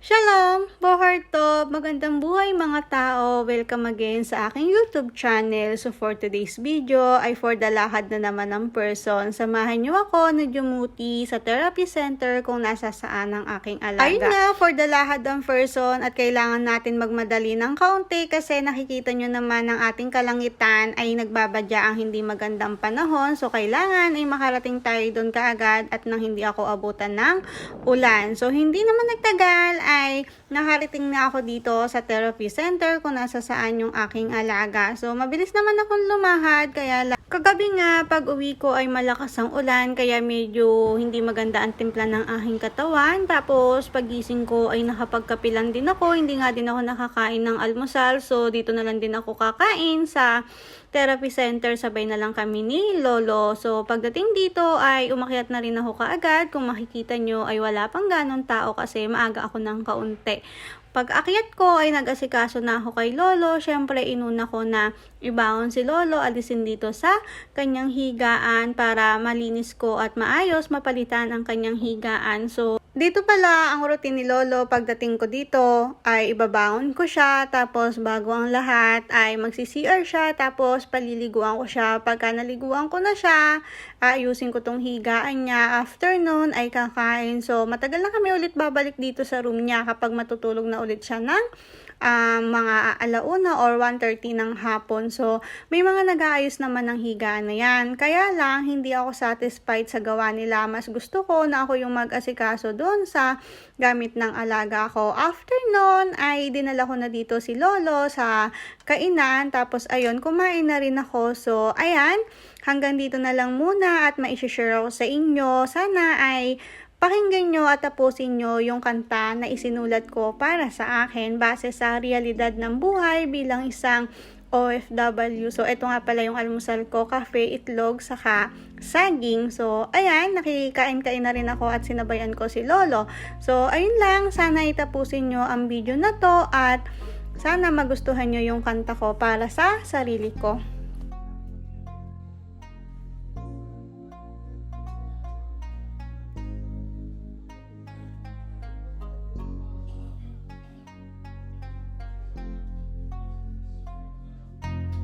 Shalom! Boharto! Magandang buhay mga tao! Welcome again sa aking YouTube channel. So for today's video ay for the lahad na naman ng person. Samahan niyo ako na dumuti sa therapy center kung nasa saan ang aking alaga. Ayun na, for the lahad ng person at kailangan natin magmadali ng kaunti kasi nakikita nyo naman ang ating kalangitan ay nagbabadya ang hindi magandang panahon. So kailangan ay makarating tayo doon kaagad at nang hindi ako abutan ng ulan. So hindi naman nagtagal ay nakarating na ako dito sa therapy center kung nasa saan yung aking alaga. So, mabilis naman akong lumahad, kaya kagabi nga, pag uwi ko ay malakas ang ulan, kaya medyo hindi maganda ang timpla ng aking katawan. Tapos, pagising ko ay nakapagkapilan din ako, hindi nga din ako nakakain ng almusal. So, dito na lang din ako kakain sa therapy center, sabay na lang kami ni Lolo. So, pagdating dito ay umakyat na rin ako kaagad. Kung makikita nyo ay wala pang ganon tao kasi maaga ako ng kaunti. Pag akyat ko ay nag-asikaso na ako kay Lolo. Syempre, inuna ko na ibaon si Lolo, alisin dito sa kanyang higaan para malinis ko at maayos, mapalitan ang kanyang higaan. So, dito pala ang routine ni Lolo. Pagdating ko dito ay ibabaon ko siya, tapos bago ang lahat ay magsi-CR siya, tapos paliliguan ko siya. Pagka naliguan ko na siya, ayusin ko tong higaan niya. After nun ay kakain. So matagal na kami ulit babalik dito sa room niya kapag matutulog na ulit siya ng mga alauna or 1:30 ng hapon. So, may mga nag-aayos naman ng higaan na yan. Kaya lang, hindi ako satisfied sa gawa nila. Mas gusto ko na ako yung mag-asikaso doon sa gamit ng alaga ko. After nun, ay dinala ko na dito si Lolo sa kainan. Tapos, ayun, kumain na rin ako. So, ayan, hanggang dito na lang muna at maishishare ako sa inyo. Sana ay pakinggan nyo at tapusin nyo yung kanta na isinulat ko para sa akin base sa realidad ng buhay bilang isang OFW. So, ito nga pala yung almusal ko, kape, itlog, saka saging. So, ayan, nakikain-kain na rin ako at sinabayan ko si Lolo. So, ayun lang, sana itapusin nyo ang video na to at sana magustuhan nyo yung kanta ko para sa sarili ko.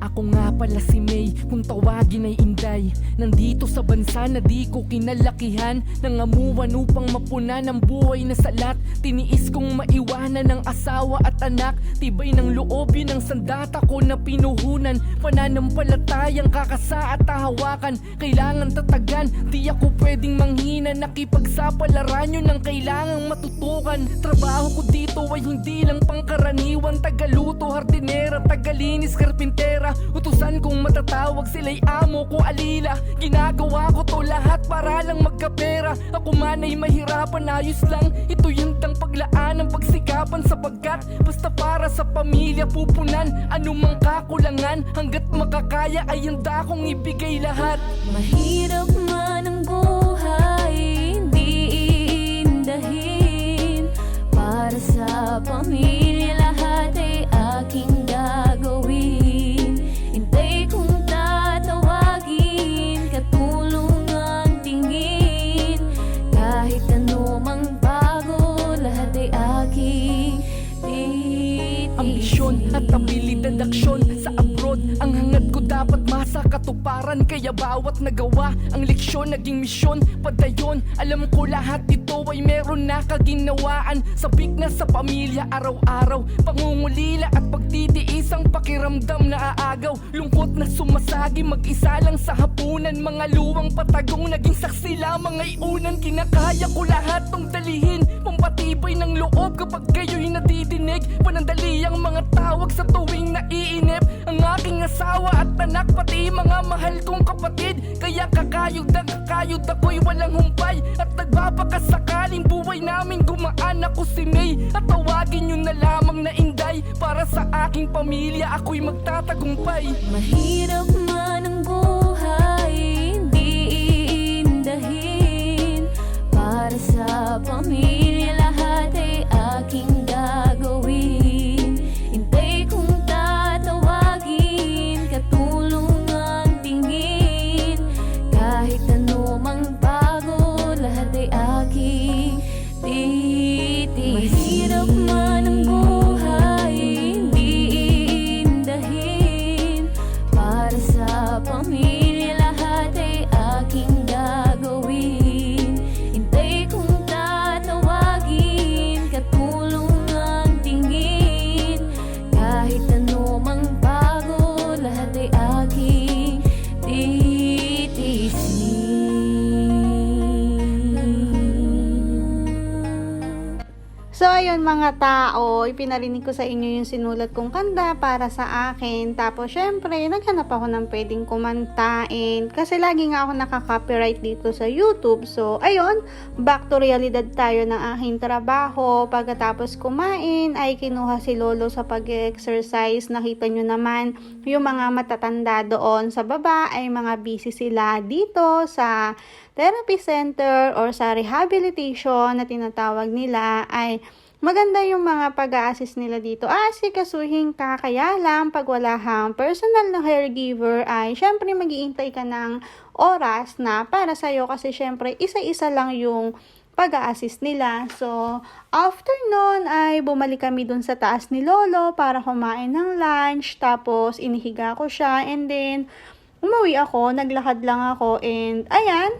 Ako nga pala si May, kung tawagin ay Inday. Nandito sa bansa na di ko kinalakihan, nangamuan upang mapunan ang buhay na salat. Tiniis kong maiwanan ng asawa at anak. Tibay ng loob yun ang sandata ko na pinuhunan. Pananampalatayang kakasa at tahawakan, kailangan tatagan, di ako pwedeng manghina. Nakipagsapalaran yun ang kailangang matutukan. Trabaho ko dito ay hindi lang pangkaraniwan. Tagaluto, hardinera, tagalinis, karpintera. Utusan kong matatawag, sila'y amo ko alila. Ginagawa ko to lahat para lang magkapera. Ako man ay mahirapan, ayos lang. Ito yung tang paglaan ng pagsikapan, sapagkat basta para sa pamilya pupunan. Anumang kakulangan, hanggat makakaya ay handa kong ibigay lahat. Mahirap man ang buhay, hindi iindahin. Para sa pamilya lahat ay aking gagawin. Hintay kong tatawagin, katulong ang tingin. Kahit ano mang bago, lahat ay aking titingin. Ambisyon at abilidad aksyon sa abroad, ang hangad ko dapat masa katuparan. Kaya bawat nagawa ang leksyon, naging misyon, padayon. Alam ko lahat ito ay meron na kaginawaan. Sabik na sa pamilya araw-araw, pangungulila at pagtitiis ang pakiramdam na aagaw. Lungkot na sumasagi, mag-isa lang sa hapunan. Mga luwang patagong naging saksi lamang ay unan. Kinakaya ko lahat tong dalihin, pampatibay ng loob kapag kayo'y nadidinig. Panandali ang mga tawag sa tuwing naiinip. Ang aking asawa at anak, pati mga mahal kong kapatid. Kaya kakayod ako'y walang humpay. At nagbabakasakaling buhay namin gumaan. Ako si May at tawagin nyo na lamang na Inday. Para sa aking pamilya ako'y magtatagumpay. Mahirap man ang buhay, hindi iindahin. Para sa pamilya lahat ay aking gagawin. Hintay kong tatawagin, katulong ang tingin. Kahit ano mang bago, lahat ay aking titingin. Mahirap So, ayun mga tao, ipinarinig ko sa inyo yung sinulat kong kanta para sa akin. Tapos, syempre, naghanap ako ng pwedeng kumantain. Kasi lagi nga ako nakaka-copyright dito sa YouTube. So, ayun, back to realidad tayo ng aking trabaho. Pagkatapos kumain, ay kinuha si Lolo sa pag-exercise. Nakita nyo naman, yung mga matatanda doon sa baba ay mga busy sila dito sa therapy center or sa rehabilitation na tinatawag nila. Ay maganda yung mga pag-a-assist nila dito. Asikasuhin ka, kaya lang pag wala kang personal na caregiver ay syempre mag-iintay ka ng oras na para sa'yo kasi syempre isa-isa lang yung pag-a-assist nila. So, after nun ay bumalik kami dun sa taas ni Lolo para kumain ng lunch. Tapos, inihiga ko siya and then umuwi ako, naglakad lang ako and ayan,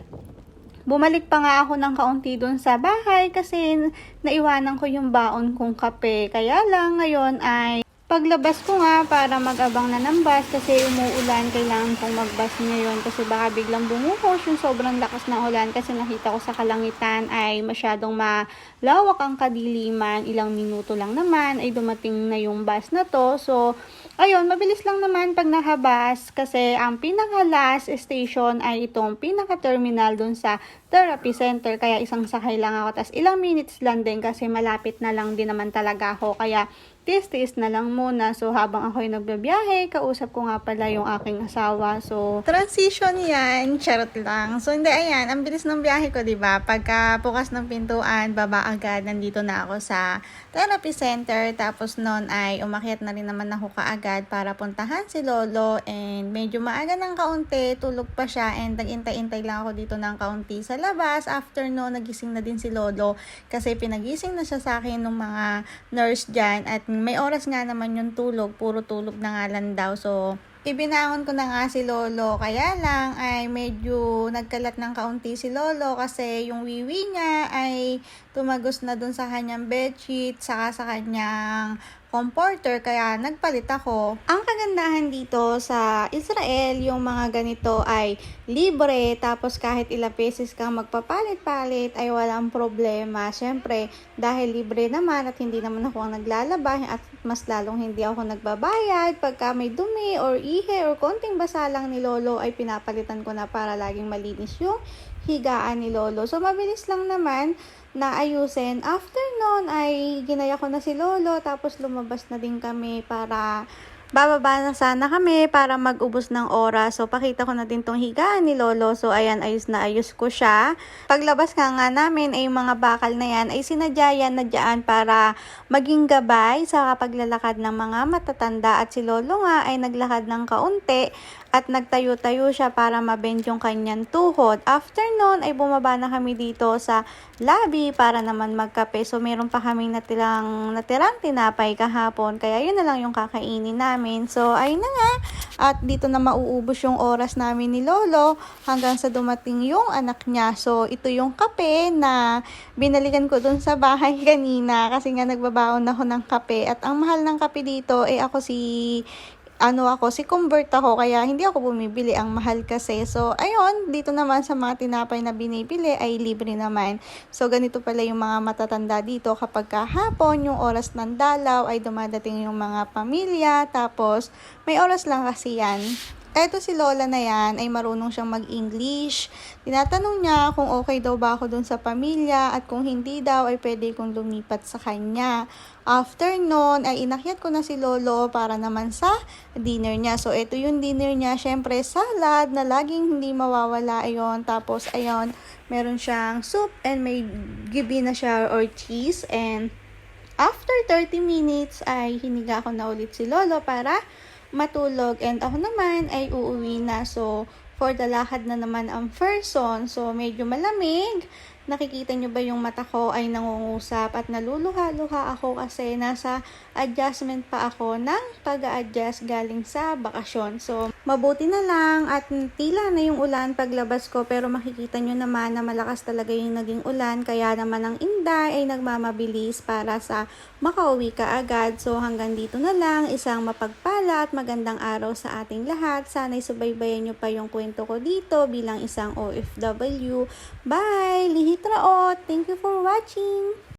bumalik pa nga ako ng kaunti dun sa bahay kasi naiwanan ko yung baon kong kape. Kaya lang ngayon ay paglabas ko nga para mag-abang na ng bus kasi umuulan, kailangan kong mag-bus ngayon kasi baka biglang bumuhos yung sobrang lakas ng ulan kasi nakita ko sa kalangitan ay masyadong malawak ang kadiliman. Ilang minuto lang naman ay dumating na yung bus na to. So, ayun, mabilis lang naman pag nahabas kasi ang pinaka-last station ay itong pinaka-terminal dun sa therapy center. Kaya isang sakay lang ako. Tas ilang minutes lang din kasi malapit na lang din naman talaga ako. Kaya tiis-tiis na lang muna. So, habang ako'y nagbabiyahe, kausap ko nga pala yung aking asawa. So, transition yan. Charot lang. So, hindi, ayan. Ang bilis ng biyahe ko, diba? Pagka bukas ng pintuan, baba agad. Nandito na ako sa therapy center. Tapos noon ay umakyat na rin naman ako kaagad para puntahan si Lolo. And medyo maaga ng kaunti. Tulog pa siya. And nag-intay-intay lang ako dito ng kaunti sa labas. After noon, nagising na din si Lolo. Kasi pinagising na siya sa akin ng mga nurse dyan. At may oras nga naman yung tulog, puro tulog na nga lang daw. So, ibinahon ko na nga si Lolo. Kaya lang ay medyo nagkalat ng kaunti si Lolo kasi yung wiwi niya ay tumagos na dun sa kanyang bedsheet saka sa kanyang comforter, kaya nagpalit ako. Ang kagandahan dito sa Israel, yung mga ganito ay libre, tapos kahit ilang beses kang magpapalit-palit ay walang problema. Siyempre, dahil libre naman at hindi naman ako ang naglalaba at mas lalong hindi ako nagbabayad. Pagka may dumi or ihe or konting basa lang ni Lolo ay pinapalitan ko na para laging malinis yung higaan ni Lolo. So, mabilis lang naman na ayusin. After nun ay ginaya ko na si Lolo, tapos lumabas na din kami para bababa na sana kami para mag-ubos ng oras. So, pakita ko na din tong higaan ni Lolo. So, ayan, ayos na ayos ko siya. Paglabas nga namin ay yung mga bakal na yan ay sinadya yan na dyan para maging gabay sa paglalakad ng mga matatanda. At si Lolo nga ay naglakad ng kaunti at nagtayo-tayo siya para mabend yung kanyang tuhod. After nun ay bumaba na kami dito sa lobby para naman magkape. So, meron pa kaming natirang tinapay kahapon. Kaya yun na lang yung kakainin namin. So, ayun na nga. At dito na mauubos yung oras namin ni Lolo hanggang sa dumating yung anak niya. So, ito yung kape na binalikan ko dun sa bahay kanina kasi nga nagbabaon ako ng kape. At ang mahal ng kape dito ako si convert ako, kaya hindi ako bumibili, ang mahal kasi. So, ayun, dito naman sa mga tinapay na binibili ay libre naman. So, ganito pala yung mga matatanda dito kapag kahapon, yung oras ng dalaw ay dumadating yung mga pamilya, tapos may oras lang kasi yan. Eto si Lola na yan ay marunong siyang mag-English. Tinatanong niya kung okay daw ba ako dun sa pamilya at kung hindi daw ay pwede kong lumipat sa kanya. After nun ay inakyat ko na si Lolo para naman sa dinner niya. So ito yung dinner niya, syempre salad na laging hindi mawawala ayon. Tapos ayon, meron siyang soup and may gibi na siya or cheese. And after 30 minutes ay hiniga ko na ulit si Lolo para matulog, and ako naman ay uuwi na. So, for the lakad na naman ang person. So, medyo malamig. Nakikita nyo ba yung mata ko ay nangungusap at naluluha-luha ako kasi nasa adjustment pa ako ng pag-a-adjust galing sa bakasyon. So, mabuti na lang at tila na yung ulan paglabas ko, pero makikita nyo naman na malakas talaga yung naging ulan, kaya naman ang Inday ay nagmamabilis para sa makauwi ka agad. So, hanggang dito na lang, isang mapagpala at magandang araw sa ating lahat. Sana'y subaybayan nyo pa yung kwento ko dito bilang isang OFW. Bye! Lihitraot! Thank you for watching!